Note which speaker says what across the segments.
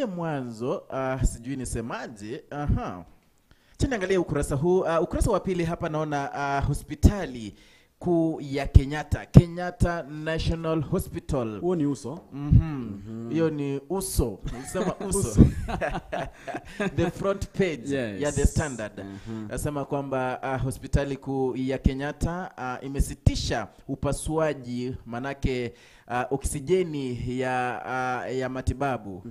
Speaker 1: Ingawaje mwanzo sijui nisemaje. Chini angalia ukurasa huu. Ukurasa wa pili hapa naona hospitali kuu ya Kenyatta National Hospital.
Speaker 2: Huo ni uso.
Speaker 1: Hiyo ni uso. Unasema uso. The front page ya The Standard. Nasema kwamba hospitali kuu ya Kenyatta imesitisha upasuaji, manake oksijeni ya matibabu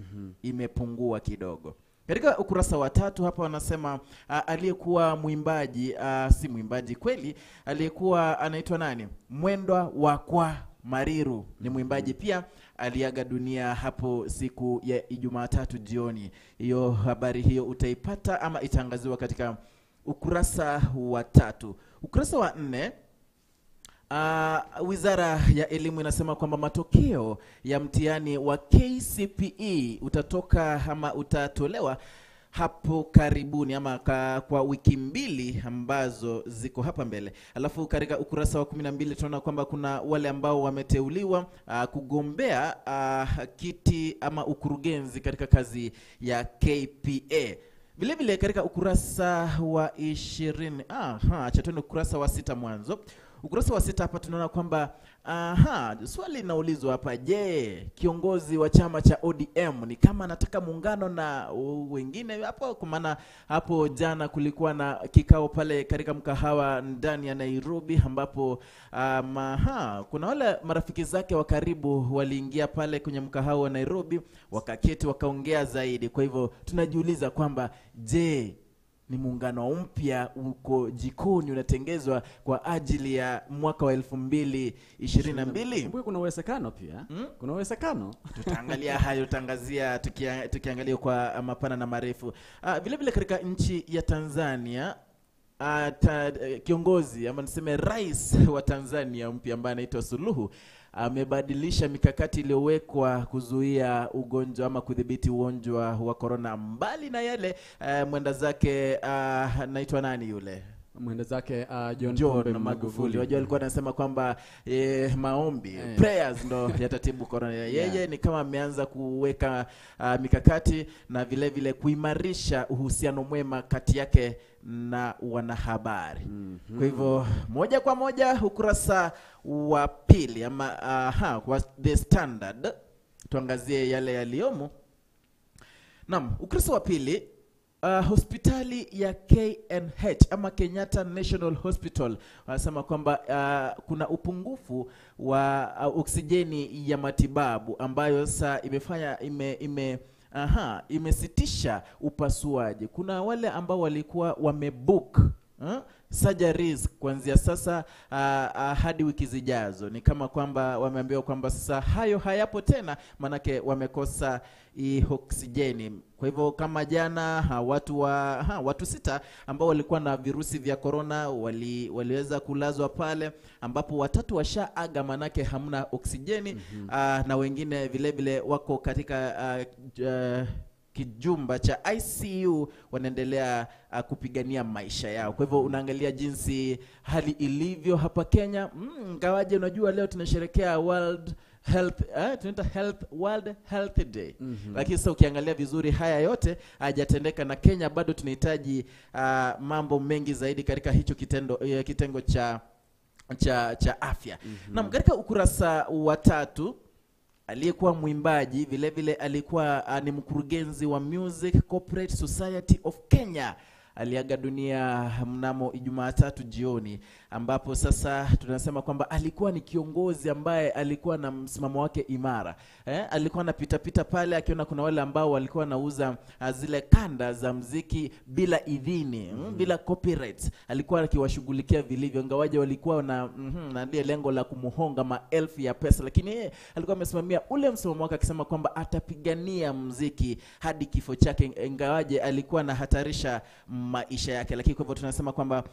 Speaker 1: imepungua kidogo. Katika ukurasa wa 3 hapa wanasema aliyekuwa mwimbaji, si mwimbaji kweli, aliyekuwa anaitwa nani? Mwendwa wa kwa Mariru, ni mwimbaji pia, aliaga dunia hapo siku ya Ijumaa 3 jioni. Hiyo habari hiyo utaipata ama itangaziwa katika ukurasa wa 3. Ukurasa wa 4, Wizara ya Elimu inasema kwamba matokeo ya mtihani wa KCPE utatoka ama utatolewa hapo karibuni ama kwa wiki 2 ambazo ziko hapa mbele. Alafu katika ukurasa wa 12 tunaona kwamba kuna wale ambao wameteuliwa kugombea kiti ama ukurugenzi katika kazi ya KPA. Vile vile katika ukurasa wa 20, chatoni ukurasa wa 6 mwanzo. Ukurasa wa 6 hapa tunaona kwamba swali linaulizwa hapa, je, kiongozi wa chama cha ODM ni kama anataka muungano na wengine hapo? Kwa maana hapo jana kulikuwa na kikao pale katika mkahawa ndani ya Nairobi ambapo kuna wale marafiki zake wa karibu waliingia pale kwenye mkahawa wa Nairobi, wakaketi wakaongea zaidi. Kwa hivyo tunajiuliza kwamba je, ni muungano mpya uko jikoni unatengezwa kwa ajili ya mwaka wa 2022?
Speaker 2: Mbona kuna uwezekano pia? Kuna uwezekano.
Speaker 1: Tutaangalia hayo, tangazia tukiangalia kwa mapana na marefu. Vile vile katika nchi ya Tanzania, kiongozi ama niseme rais wa Tanzania mpya ambaye anaitwa Suluhu amebadilisha mikakati iliyowekwa kuzuia ugonjwa ama kudhibiti ugonjwa wa corona. Mbali na yale mwenda zake anaitwa nani yule?
Speaker 2: Mwenda zake
Speaker 1: John Magufuli. Wajua alikuwa anasema kwamba maombi, prayers ndo yatatibu corona. Yeye ni kama ameanza kuweka mikakati na vile vile kuimarisha uhusiano mwema kati yake na wanahabari. Kwa hivyo moja kwa moja ukurasa wa 2 ama kwa The Standard tuangazie yale yaliyomo. Naam, ukurasa wa 2, hospitali ya KNH ama Kenyatta National Hospital wanasema kwamba kuna upungufu wa oksijeni ya matibabu ambayo sasa imesitisha upasuaji. Kuna wale ambao walikuwa wamebook surgeries kuanzia sasa hadi wiki zijazo. Ni kama kwamba wameambiwa kwamba sasa hayo hayapo tena, manake wamekosa oksijeni. Kwa hivyo kama jana watu 6 ambao walikuwa na virusi vya corona waliweza kulazwa pale, ambapo 3 washaaga manake hamna oksijeni. Na wengine vile vile wako katika kijumba cha ICU wanaendelea kupigania maisha yao. Kwa hivyo unaangalia jinsi hali ilivyo hapa Kenya. Ngawaje unajua leo tunasherehekea World Health Day. Lakini sasa ukiangalia vizuri haya yote hajatendeka, na Kenya bado tunahitaji mambo mengi zaidi katika hicho kitengo cha afya. Na katika ukurasa wa 3, aliyekuwa mwimbaji vile vile alikuwa ni mkurugenzi wa Music Corporate Society of Kenya aliaga dunia mnamo Ijumaa 3 jioni, ambapo sasa tunasema kwamba alikuwa ni kiongozi ambaye alikuwa na msimamo wake imara. Alikuwa anapita pale akiona kuna wale ambao walikuwa wanauza zile kanda za muziki bila idhini, bila copyright. Alikuwa akiwashughulikia vilivyo, ingawaje walikuwa na ndiye lengo la kumuhonga maelfu ya pesa, lakini yeye alikuwa amesimamia ule msimamo wake akisema kwamba atapigania muziki hadi kifo chake, ingawaje alikuwa anahatarisha maisha yake. Lakini kwa hivyo tunasema kwamba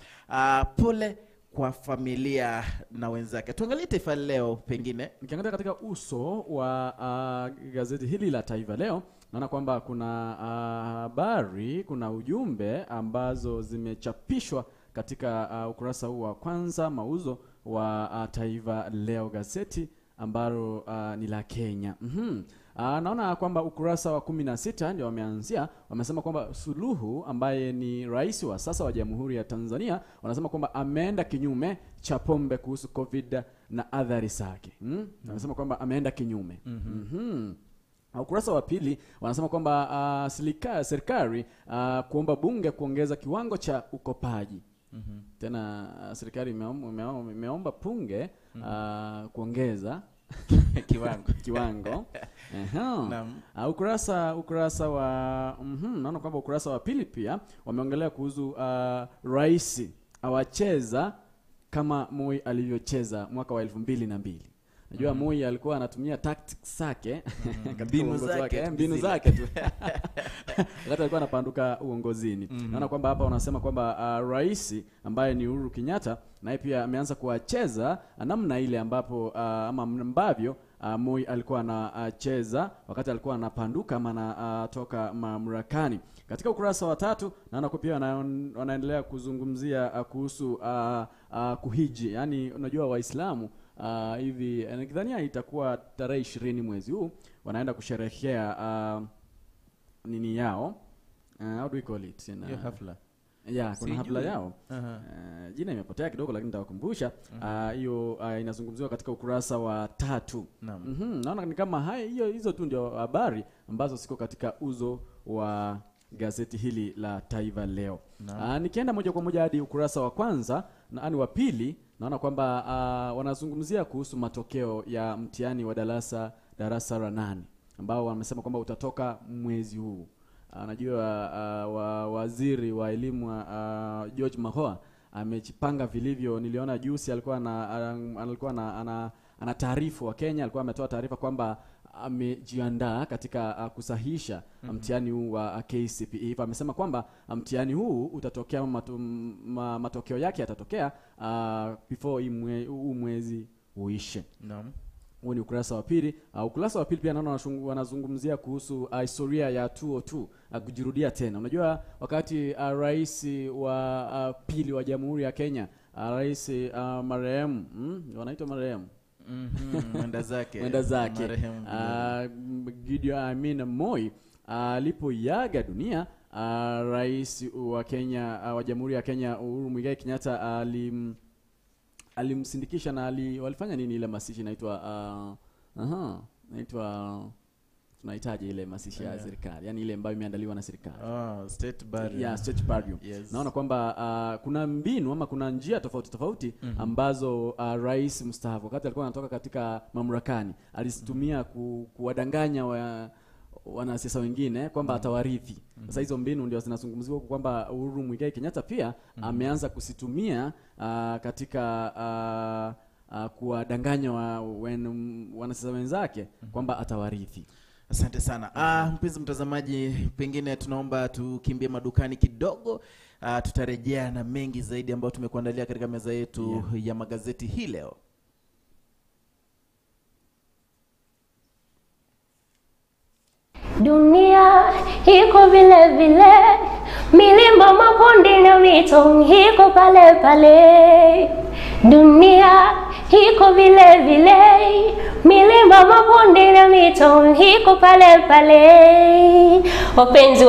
Speaker 1: pole kwa familia na wenzake. Tuangalie Taifa Leo pengine.
Speaker 2: Nikiangalia katika uso wa gazeti hili la Taifa Leo, naona kwamba kuna habari, kuna ujumbe ambazo zimechapishwa katika ukurasa huu wa kwanza mauzo wa Taifa Leo gazeti ambalo ni la Kenya. Naona kwamba ukurasa wa 16 ndio wameanzia, wamesema kwamba Suluhu ambaye ni rais wa sasa wa Jamhuri ya Tanzania, wanasema kwamba ameenda kinyume cha pombe kuhusu COVID na athari zake. Wanasema kwamba ameenda kinyume. Ukurasa wa pili wanasema kwamba serikali kuomba bunge kuongeza kiwango cha ukopaji. Tena serikali imeomba bunge kuongeza kiwango. Ukurasa wa naona kwamba ukurasa wa pili pia wameongelea kuhusu rais awacheza kama Moi alivyocheza mwaka wa 2002. Najua Moi alikuwa anatumia tactics zake mbinu zake tu wakati alikuwa anapanduka uongozini. Naona kwamba hapa wanasema kwamba rais ambaye ni Uhuru Kenyatta naye pia ameanza kuwacheza namna ile ambapo ama ambavyo Moi alikuwa anacheza wakati alikuwa anapanduka ama anatoka mamlakani. Katika ukurasa wa 3 naona pia wanaendelea kuzungumzia kuhusu kuhiji. Yani unajua Waislamu hivi nikidhania itakuwa tarehe 20 mwezi huu wanaenda kusherehekea nini yao, how do we call it,
Speaker 1: hiyo hafla.
Speaker 2: Kuna hafla yao. Jina imepotea kidogo lakini nitawakumbusha. Hiyo inazungumziwa katika ukurasa wa 3. Naona ni kama hizo tu ndio habari ambazo siko katika uzo wa gazeti hili la Taifa Leo. Nikienda moja kwa moja hadi ukurasa wa kwanza na wa pili, naona kwamba wanazungumzia kuhusu matokeo ya mtihani wa darasa la 8 ambao wamesema kwamba utatoka mwezi huu. Najua waziri wa elimu George Magoha amejipanga vilivyo. Niliona juzi alikuwa ana taarifa wa Kenya, alikuwa ametoa taarifa kwamba amejiandaa katika kusahisha mtihani huu wa KCPE. Amesema kwamba mtihani huu utatokea matokeo yake yatatokea before mwezi uishe. Huo ni ukurasa wa pili. Ukurasa wa pili pia naona wanazungumzia kuhusu historia ya 202 kujirudia tena. Unajua wakati rais wa pili wa Jamhuri ya Kenya, rais marehemu wanaitwa marehemu
Speaker 1: mwenda zake
Speaker 2: Gideon Moi alipoaga dunia, rais wa Kenya wa Jamhuri ya Kenya Uhuru Muigai Kenyatta alimsindikisha na walifanya nini ile masishi inaitwa tunahitaji ile masishi ya serikali, yani ile ambayo imeandaliwa na serikali.
Speaker 1: State burial.
Speaker 2: State burial. Yes. Naona kwamba kuna mbinu ama kuna njia tofauti ambazo rais mstaafu wakati alikuwa anatoka katika mamlakani alizitumia kuwadanganya wanasiasa wengine kwamba atawarithi. Sasa hizo mbinu ndio zinazungumziwa kwamba Uhuru Muigai Kenyatta pia ameanza kusitumia katika kuwadanganya wanasiasa wenzake kwamba atawarithi.
Speaker 1: Asante sana. Mpenzi mtazamaji, pengine tunaomba tukimbie madukani kidogo. Tutarejea na mengi zaidi ambayo tumekuandalia katika meza yetu ya magazeti hii leo.
Speaker 3: Dunia iko vile vile, milima, mabonde na mito iko pale pale. Dunia iko vile vile, milima, mabonde na mito iko pale pale. Wapenzi